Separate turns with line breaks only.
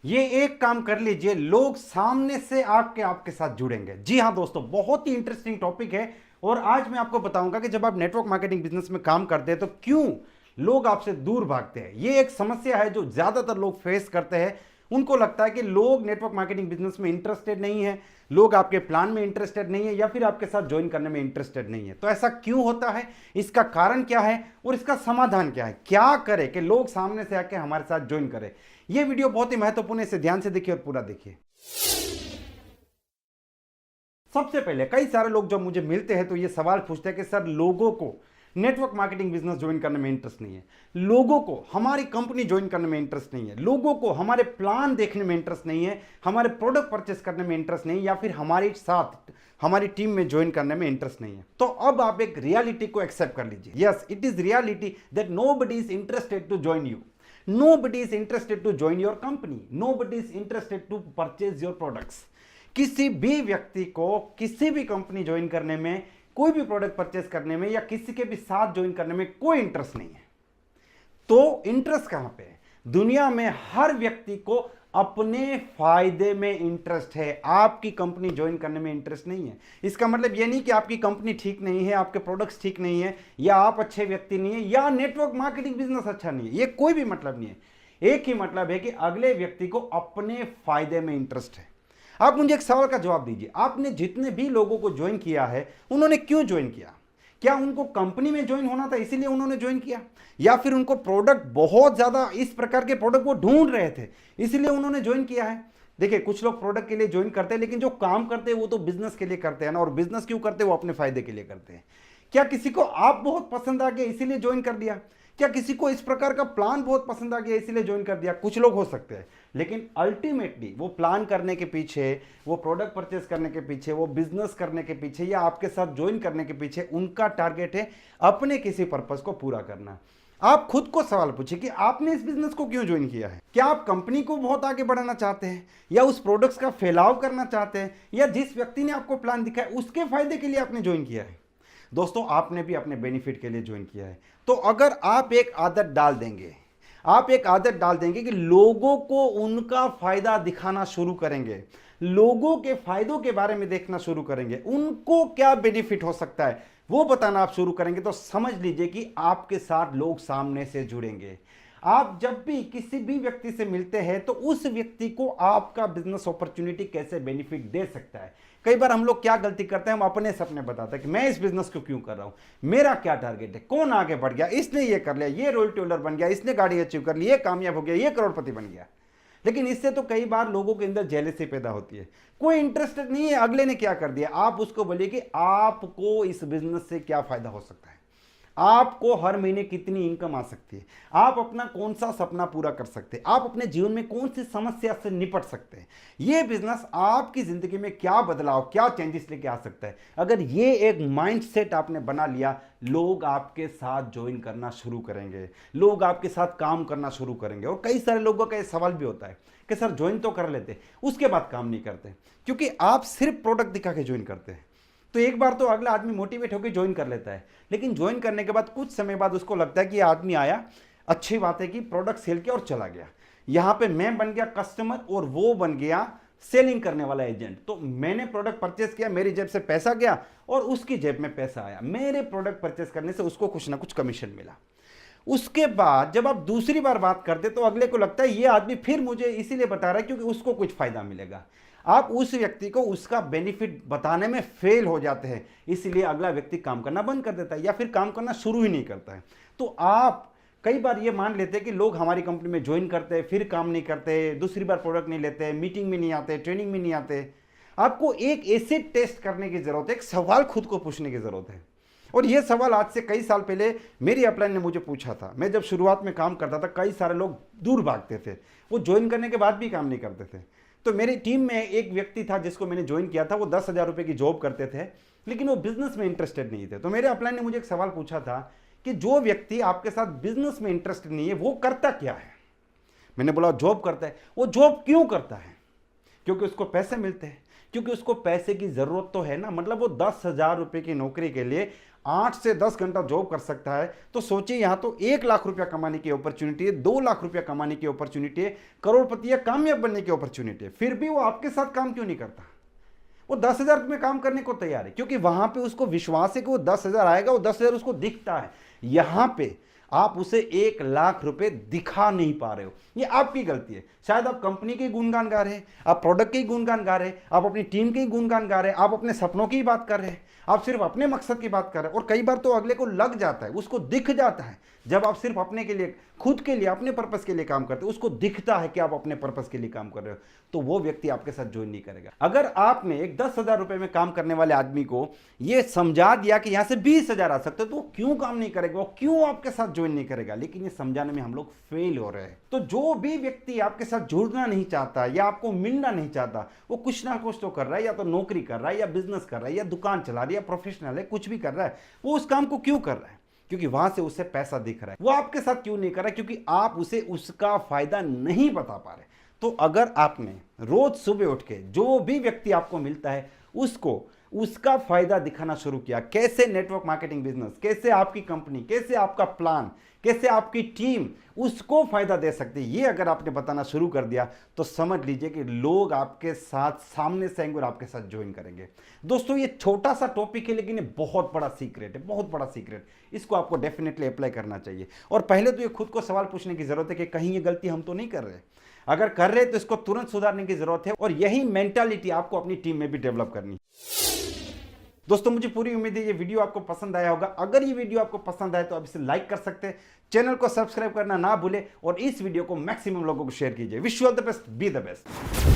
ये एक काम कर लीजिए, लोग सामने से आके आपके साथ जुड़ेंगे। जी हाँ दोस्तों, बहुत ही इंटरेस्टिंग टॉपिक है। और आज मैं आपको बताऊंगा कि जब आप नेटवर्क मार्केटिंग बिजनेस में काम करते हैं तो क्यों लोग आपसे दूर भागते हैं। ये एक समस्या है जो ज्यादातर लोग फेस करते हैं। उनको लगता है कि लोग नेटवर्क मार्केटिंग बिजनेस में इंटरेस्टेड नहीं है, लोग आपके प्लान में इंटरेस्टेड नहीं है, या फिर आपके साथ ज्वाइन करने में इंटरेस्टेड नहीं है। तो ऐसा क्यों होता है, इसका कारण क्या है और इसका समाधान क्या है, क्या करें कि लोग सामने से आके हमारे साथ ज्वाइन करें। यह वीडियो बहुत ही महत्वपूर्ण है, इसे ध्यान से देखिए और पूरा देखिए। सबसे पहले कई सारे लोग जब मुझे मिलते हैं तो ये सवाल पूछते हैं कि सर, लोगों को नेटवर्क मार्केटिंग बिजनेस ज्वाइन करने में इंटरेस्ट नहीं है, लोगों को हमारी कंपनी ज्वाइन करने में इंटरेस्ट नहीं है, लोगों को हमारे प्लान देखने में इंटरेस्ट नहीं है, हमारे प्रोडक्ट परचेस करने में इंटरेस्ट नहीं है, या फिर हमारे साथ हमारी टीम में ज्वाइन करने में इंटरेस्ट नहीं है। तो अब आप एक रियलिटी को एक्सेप्ट कर लीजिए। Yes, it is reality that nobody is interested to join you, nobody is interested to join your company, nobody is interested to purchase your products। किसी भी व्यक्ति को किसी भी कंपनी ज्वाइन करने में, कोई भी प्रोडक्ट परचेस करने में, या किसी के भी साथ ज्वाइन करने में कोई इंटरेस्ट नहीं है। तो इंटरेस्ट कहां पे है? दुनिया में हर व्यक्ति को अपने फायदे में इंटरेस्ट है, आपकी कंपनी ज्वाइन करने में इंटरेस्ट नहीं है। इसका मतलब यह नहीं कि आपकी कंपनी ठीक नहीं है, आपके प्रोडक्ट्स ठीक नहीं है, या आप अच्छे व्यक्ति नहीं है, या नेटवर्क मार्केटिंग बिजनेस अच्छा नहीं है। यह कोई भी मतलब नहीं है। एक ही मतलब है कि अगले व्यक्ति को अपने फायदे में इंटरेस्ट है। आप मुझे एक सवाल का जवाब दीजिए, आपने जितने भी लोगों को ज्वाइन किया है, उन्होंने क्यों ज्वाइन किया? क्या उनको कंपनी में ज्वाइन होना था इसीलिए उन्होंने ज्वाइन किया, या फिर उनको प्रोडक्ट बहुत ज्यादा इस प्रकार के प्रोडक्ट वो ढूंढ रहे थे इसीलिए उन्होंने ज्वाइन किया है? देखिए, कुछ लोग प्रोडक्ट के लिए ज्वाइन करते हैं, लेकिन जो काम करते हैं वो तो बिजनेस के लिए करते हैं ना। और बिजनेस क्यों करते हैं? वो अपने फायदे के लिए करते हैं। क्या किसी को आप बहुत पसंद आ गया इसीलिए ज्वाइन कर दिया? क्या किसी को इस प्रकार का प्लान बहुत पसंद आ गया इसीलिए ज्वाइन कर दिया? कुछ लोग हो सकते हैं, लेकिन अल्टीमेटली वो प्लान करने के पीछे, वो प्रोडक्ट परचेस करने के पीछे, वो बिजनेस करने के पीछे, या आपके साथ ज्वाइन करने के पीछे उनका टारगेट है अपने किसी पर्पस को पूरा करना। आप खुद को सवाल पूछिए कि आपने इस बिजनेस को क्यों ज्वाइन किया है। क्या आप कंपनी को बहुत आगे बढ़ाना चाहते हैं, या उस प्रोडक्ट्स का फैलाव करना चाहते हैं, या जिस व्यक्ति ने आपको प्लान दिखाया उसके फायदे के लिए आपने ज्वाइन किया है? दोस्तों, आपने भी अपने बेनिफिट के लिए ज्वाइन किया है। तो अगर आप एक आदत डाल देंगे, आप एक आदत डाल देंगे कि लोगों को उनका फायदा दिखाना शुरू करेंगे, लोगों के फायदों के बारे में देखना शुरू करेंगे, उनको क्या बेनिफिट हो सकता है वो बताना आप शुरू करेंगे, तो समझ लीजिए कि आपके साथ लोग सामने से जुड़ेंगे। आप जब भी किसी भी व्यक्ति से मिलते हैं तो उस व्यक्ति को आपका बिजनेस अपॉर्चुनिटी कैसे बेनिफिट दे सकता है। कई बार हम लोग क्या गलती करते हैं, हम अपने सपने बताते हैं कि मैं इस बिजनेस को क्यों कर रहा हूं, मेरा क्या टारगेट है, कौन आगे बढ़ गया, इसने ये कर लिया, ये रोल टेलर बन गया, इसने गाड़ी अचीव कर ली, ये कामयाब हो गया, ये करोड़पति बन गया। लेकिन इससे तो कई बार लोगों के अंदर जेलसी पैदा होती है, कोई इंटरेस्टेड नहीं है अगले ने क्या कर दिया। आप उसको बोलिए कि आपको इस बिजनेस से क्या फायदा हो सकता है, आपको हर महीने कितनी इनकम आ सकती है, आप अपना कौन सा सपना पूरा कर सकते हैं, आप अपने जीवन में कौन सी समस्या से निपट सकते हैं, ये बिजनेस आपकी जिंदगी में क्या बदलाव, क्या चेंजेस लेके आ सकता है। अगर ये एक माइंडसेट आपने बना लिया, लोग आपके साथ ज्वाइन करना शुरू करेंगे, लोग आपके साथ काम करना शुरू करेंगे। और कई सारे लोगों का ये सवाल भी होता है कि सर, ज्वाइन तो कर लेते उसके बाद काम नहीं करते, क्योंकि आप सिर्फ प्रोडक्ट दिखा के ज्वाइन करते हैं। तो एक बार तो अगला आदमी मोटिवेट होकर ज्वाइन कर लेता है, लेकिन ज्वाइन करने के बाद कुछ समय बाद उसको लगता है कि आदमी आया, अच्छी बात है कि प्रोडक्ट सेल किया और चला गया, यहां पे मैं बन गया कस्टमर और वो बन गया सेलिंग करने वाला एजेंट। तो मैंने प्रोडक्ट परचेस किया, मेरी जेब से पैसा गया और उसकी जेब में पैसा आया, मेरे प्रोडक्ट परचेस करने से उसको कुछ ना कुछ कमीशन मिला। उसके बाद जब आप दूसरी बार बात करते तो अगले को लगता है ये आदमी फिर मुझे इसीलिए बता रहा है क्योंकि उसको कुछ फायदा मिलेगा। आप उस व्यक्ति को उसका बेनिफिट बताने में फेल हो जाते हैं, इसलिए अगला व्यक्ति काम करना बंद कर देता है या फिर काम करना शुरू ही नहीं करता है। तो आप कई बार ये मान लेते हैं कि लोग हमारी कंपनी में ज्वाइन करते हैं, फिर काम नहीं करते, दूसरी बार प्रोडक्ट नहीं लेते, मीटिंग में नहीं आते, ट्रेनिंग में नहीं आते। आपको एक एसिड टेस्ट करने की जरूरत है, एक सवाल खुद को पूछने की जरूरत है। और यह सवाल आज से कई साल पहले मेरी अपलाइन ने मुझे पूछा था। मैं जब शुरुआत में काम करता था, कई सारे लोग दूर भागते थे, वो ज्वाइन करने के बाद भी काम नहीं करते थे। तो मेरी टीम में एक व्यक्ति था जिसको मैंने ज्वाइन किया था, वो 10,000 रुपये की जॉब करते थे, लेकिन वो बिजनेस में इंटरेस्टेड नहीं थे। तो मेरे अपलाइन ने मुझे एक सवाल पूछा था कि जो व्यक्ति आपके साथ बिजनेस में इंटरेस्टेड नहीं है वो करता क्या है। मैंने बोला जॉब करता है। वो जॉब क्यों करता है? क्योंकि उसको पैसे मिलते हैं, क्योंकि उसको पैसे की जरूरत तो है ना। मतलब वो 10,000 रुपये की नौकरी के लिए 8 से 10 घंटा जॉब कर सकता है, तो सोचिए यहाँ तो 1 लाख रुपया कमाने की अपॉर्चुनिटी है, 2 लाख रुपया कमाने की अपॉर्चुनिटी है, करोड़पति या कामयाब बनने की अपॉर्चुनिटी है। फिर भी वो आपके साथ काम क्यों नहीं करता? वो 10,000 में काम करने को तैयार है, क्योंकि वहां पे उसको विश्वास है कि वो 10,000 आएगा, वो 10,000 उसको दिखता है। यहां पे आप उसे 1 लाख रुपए दिखा नहीं पा रहे हो, ये आपकी गलती है। शायद आप कंपनी के गुणगान गा रहे हैं, आप प्रोडक्ट के गुणगान गा रहे हैं, आप अपनी टीम के गुणगान गा रहे हैं, आप अपने सपनों की बात कर रहे हैं, आप सिर्फ अपने मकसद की बात कर रहे हैं। और कई बार तो अगले को लग जाता है, उसको दिख जाता है। जब आप सिर्फ अपने के लिए, खुद के लिए, अपने पर्पस के लिए काम करते हो, उसको दिखता है कि आप अपने पर्पस के लिए काम कर रहे हो, तो वो व्यक्ति आपके साथ ज्वाइन नहीं करेगा। अगर आपने एक 10,000 रुपए में काम करने वाले आदमी को ये समझा दिया कि यहां से 20,000 आ सकते, तो वो क्यों काम नहीं करेगा, वो क्यों आपके साथ ज्वाइन नहीं करेगा? लेकिन ये समझाने में हम लोग फेल हो रहे हैं। तो जो भी व्यक्ति आपके साथ जुड़ना नहीं चाहता या आपको मिलना नहीं चाहता, वो कुछ ना कुछ तो कर रहा है, या तो नौकरी कर रहा है, या बिजनेस कर रहा है, या दुकान चला रहा है, या प्रोफेशनल है, कुछ भी कर रहा है। वो उस काम को क्यों कर रहा है? क्योंकि वहां से उसे पैसा दिख रहा है। वो आपके साथ क्यों नहीं कर रहा है? क्योंकि आप उसे उसका फायदा नहीं बता पा रहे। तो अगर आपने रोज सुबह उठ के जो भी व्यक्ति आपको मिलता है उसको उसका फायदा दिखाना शुरू किया, कैसे नेटवर्क मार्केटिंग बिजनेस, कैसे आपकी कंपनी, कैसे आपका प्लान, कैसे आपकी टीम उसको फायदा दे सकती है, ये अगर आपने बताना शुरू कर दिया, तो समझ लीजिए कि लोग आपके साथ सामने से आएंगे और आपके साथ ज्वाइन करेंगे। दोस्तों, ये छोटा सा टॉपिक है, लेकिन ये बहुत बड़ा सीक्रेट है, बहुत बड़ा सीक्रेट। इसको आपको डेफिनेटली अप्लाई करना चाहिए। और पहले तो ये खुद को सवाल पूछने की जरूरत है कि कहीं ये गलती हम तो नहीं कर रहे। अगर कर रहे तो इसको तुरंत सुधारने की जरूरत है, और यही मेंटालिटी आपको अपनी टीम में भी डेवलप करनी है। दोस्तों, मुझे पूरी उम्मीद है ये वीडियो आपको पसंद आया होगा। अगर ये वीडियो आपको पसंद आए तो आप इसे लाइक कर सकते हैं, चैनल को सब्सक्राइब करना ना भूले, और इस वीडियो को मैक्सिमम लोगों को शेयर कीजिए। Wish you all the best, be the best.